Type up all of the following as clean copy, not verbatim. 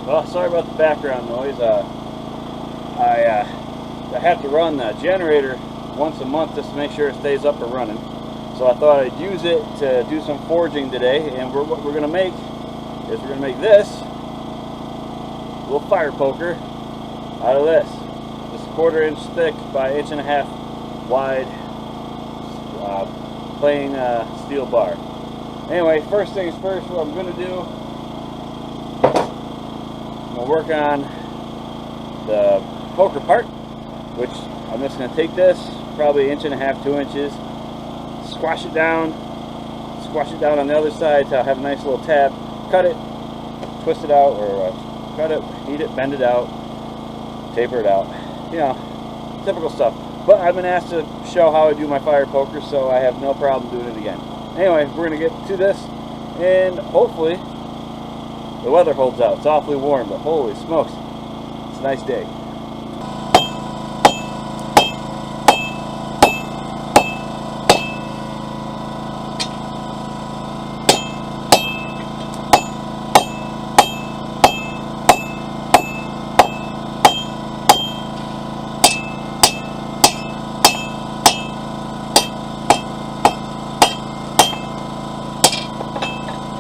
Well, sorry about the background noise. I have to run the generator once a month just to make sure it stays up and running. So I thought I'd use it to do some forging today. And what we're going to make is we're going to make this little fire poker out of this. Just a 1/4 inch thick by 1.5 inch wide plain steel bar. Anyway, first things first, what I'm going to do, I'm going to work on the poker part, which I'm just going to take this, probably 1.5 inch, 2 inches, squash it down on the other side till I have a nice little tab, cut it, twist it out, or cut it, heat it, bend it out, taper it out, you know, typical stuff. But I've been asked to show how I do my fire poker, so I have no problem doing it again. Anyway, we're going to get to this, and hopefully the weather holds out. It's awfully warm, but holy smokes, it's a nice day.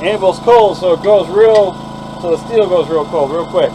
Anvil's cold, so the steel goes real cold, real quick.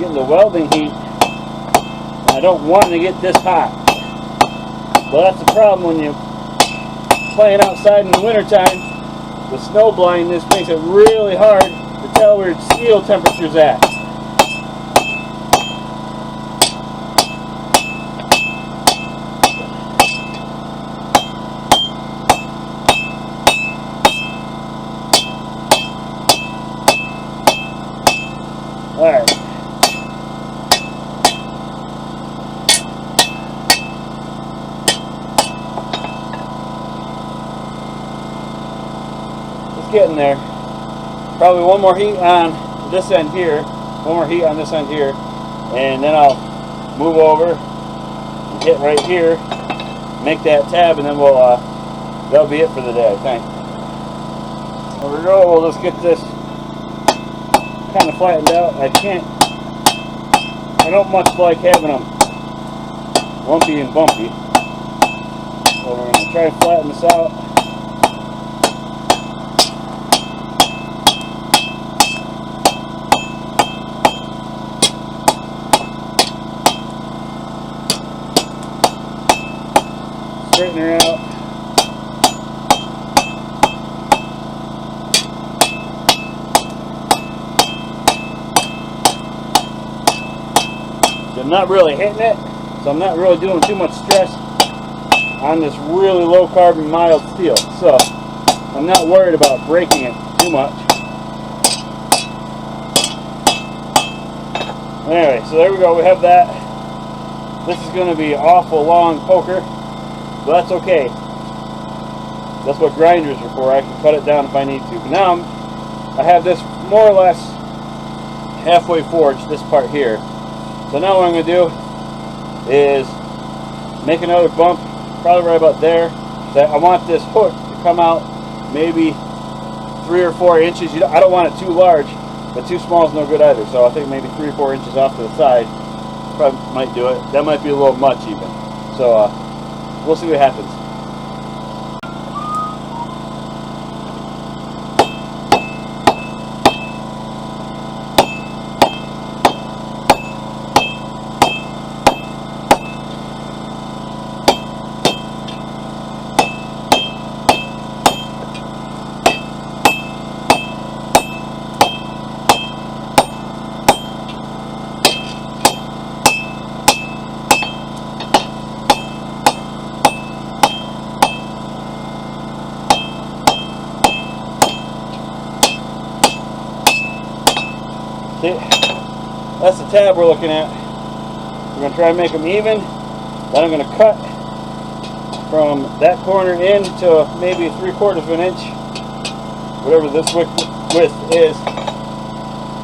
Getting the welding heat, and I don't want to get this hot. Well, that's the problem when you're playing outside in the wintertime. The snow blindness makes it really hard to tell where steel temperature's at. Alright. Getting there. Probably one more heat on this end here, and then I'll move over and hit right here, make that tab, and then that'll be it for the day, I think. There we go. We'll just get this kind of flattened out. I don't much like having them lumpy and bumpy, so we're going to try to flatten this out. Straighten her out. I'm not really hitting it, so I'm not really doing too much stress on this really low carbon mild steel, so I'm not worried about breaking it too much. Anyway, so there we go, we have that. This is going to be an awful long poker, but that's okay. That's what grinders are for. I can cut it down if I need to. But now I have this more or less halfway forged, this part here. So now what I'm going to do is make another bump, probably right about there. I want this hook to come out maybe 3 or 4 inches. I don't want it too large, but too small is no good either. So I think maybe 3 or 4 inches off to the side. probably might do it. That might be a little much even. So we'll see what happens. See, that's the tab we're looking at. We're going to try and make them even. Then I'm going to cut from that corner in to maybe 3/4 of an inch, whatever this width is,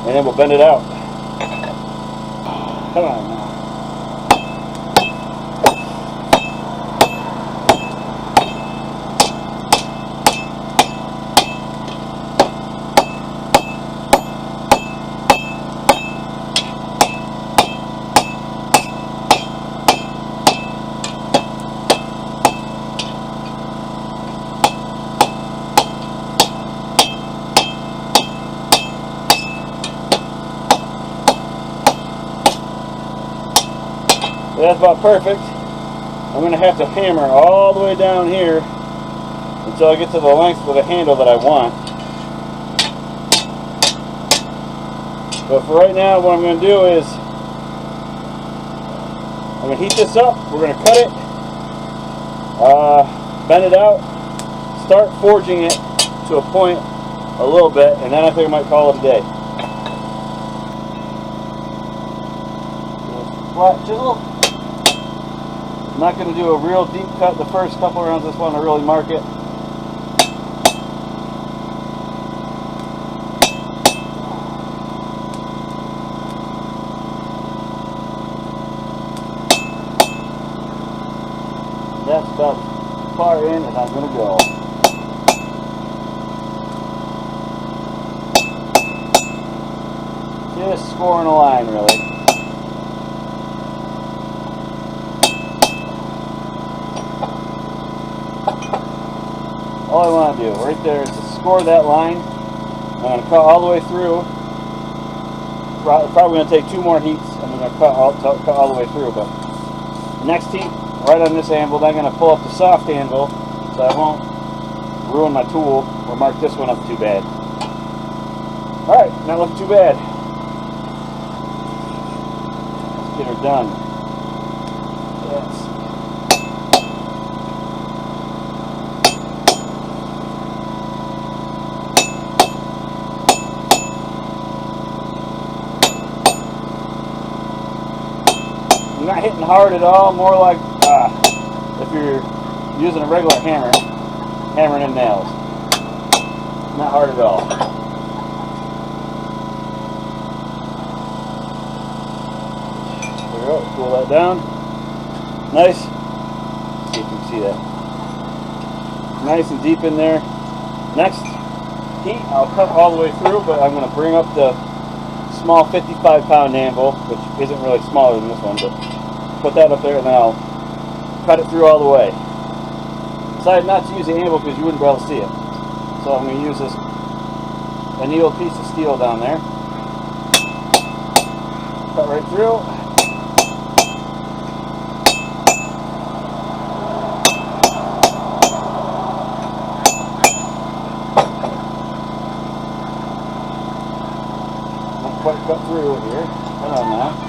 and then we'll bend it out. Come on now. So that's about perfect. I'm going to have to hammer all the way down here until I get to the length of the handle that I want. But for right now, what I'm going to do is I'm going to heat this up. We're going to cut it, bend it out, start forging it to a point a little bit, and then I think I might call it a day. Flat chisel. I'm not going to do a real deep cut the first couple rounds. Just want to really mark it. That's about as far in as I'm going to go. Just scoring a line, really. All I want to do right there is to score that line. I'm going to cut all the way through. Probably going to take 2 more heats, and I'm going to cut all the way through. But next heat, right on this anvil, then I'm going to pull up the soft anvil so I won't ruin my tool or mark this one up too bad. Alright, not looking too bad. Let's get her done. Yes. Not hitting hard at all, more like if you're using a regular hammer, hammering in nails. Not hard at all. There we go, cool that down. Nice. Let's see if you can see that. Nice and deep in there. Next heat, I'll cut all the way through, but I'm going to bring up the small 55-pound anvil, which isn't really smaller than this one, but put that up there, and then I'll cut it through all the way. Decided not to use the anvil because you wouldn't be able to see it. So I'm going to use this annealed piece of steel down there. Cut right through. Not quite cut through here. Hold on now.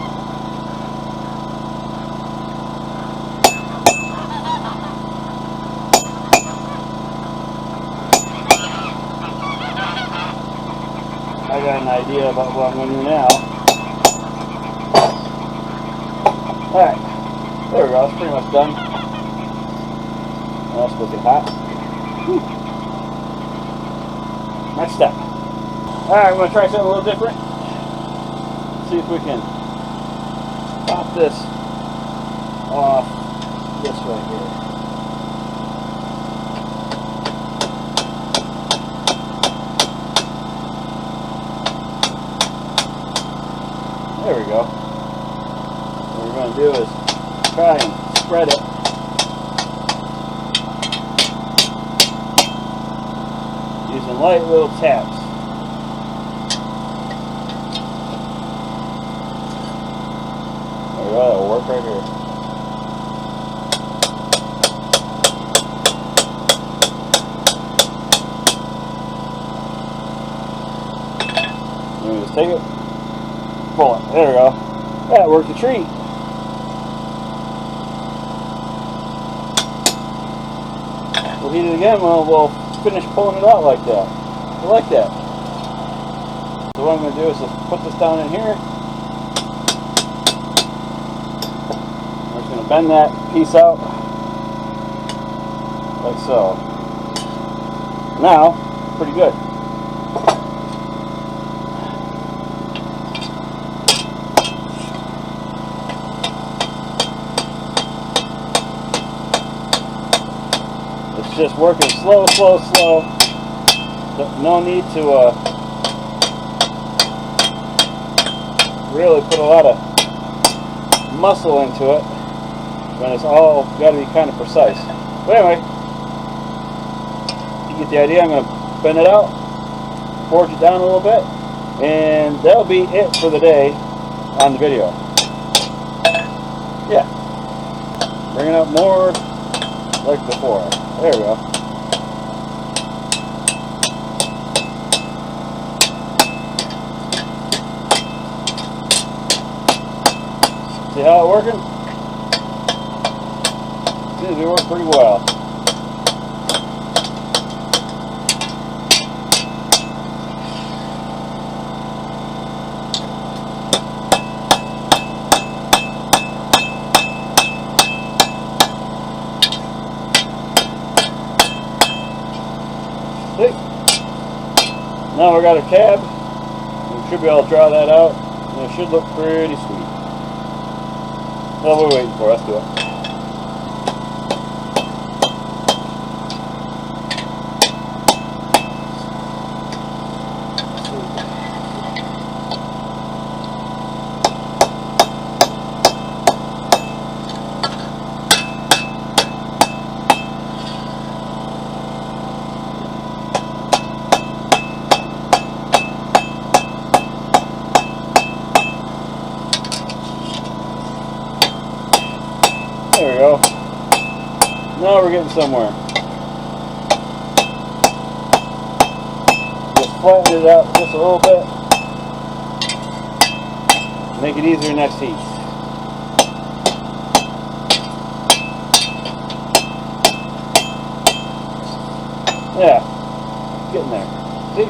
I got an idea about what I'm going to do now. Alright, there we go, it's pretty much done. That's looking hot. Whew. Next step. Alright, I'm going to try something a little different. See if we can pop this off this right here. There we go. want to do is try and spread it. Using light little taps. There we go, that'll work right here. Just take it, pull it. There we go. That worked a treat. We'll heat it again. We'll finish pulling it out like that. I like that. So what I'm going to do is just put this down in here. I'm just going to bend that piece out like so. Now, pretty good. Just working slow. No need to really put a lot of muscle into it when it's all got to be kind of precise. But anyway, you get the idea. I'm going to bend it out, forge it down a little bit, and that'll be it for the day on the video. Yeah, bring it up more like before. There we go. See how it's working? Seems to be working pretty well. Now we got a cab. We should be able to draw that out, and it should look pretty sweet. That's what we're waiting for. Let's do it. There we go. Now we're getting somewhere. Just flatten it out just a little bit. Make it easier next heat. Yeah, getting there. See?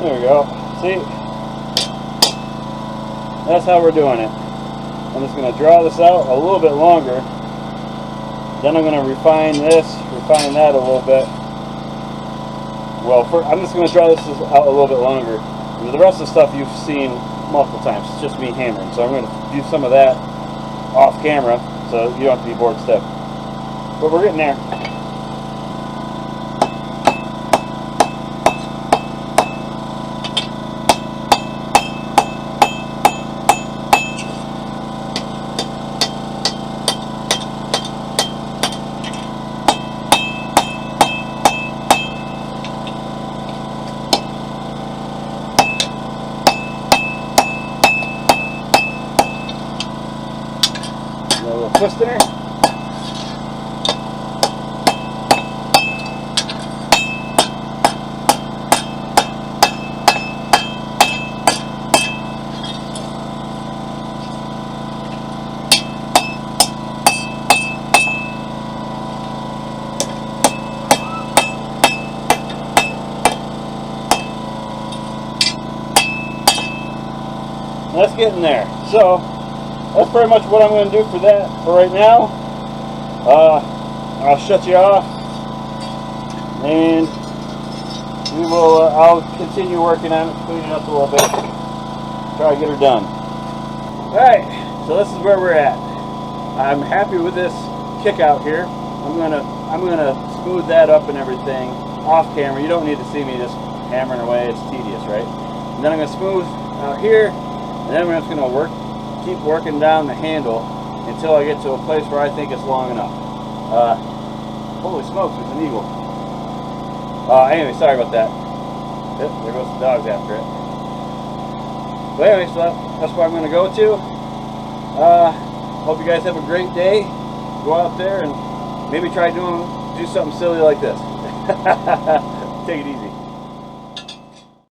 There we go. See? That's how we're doing it. I'm just going to draw this out a little bit longer. Then I'm going to refine this, refine that a little bit. Well, I'm just going to draw this out a little bit longer. And the rest of the stuff you've seen multiple times. It's just me hammering. So I'm going to do some of that off camera so you don't have to be bored stiff. But we're getting there. A little twist in her. Let's get in there. So that's pretty much what I'm going to do for that for right now. I'll shut you off, and we will. I'll continue working on it, cleaning up a little bit, try to get her done. All right, so this is where we're at. I'm happy with this kick out here. I'm gonna smooth that up and everything off camera. You don't need to see me just hammering away. It's tedious, right? And then I'm gonna smooth out here, and then I'm just gonna keep working down the handle until I get to a place where I think it's long enough. Holy smokes, there's an eagle. Anyway, sorry about that. There goes the dogs after it. But anyway, so that's where I'm going to go to. Hope you guys have a great day. Go out there and maybe try do something silly like this. Take it easy.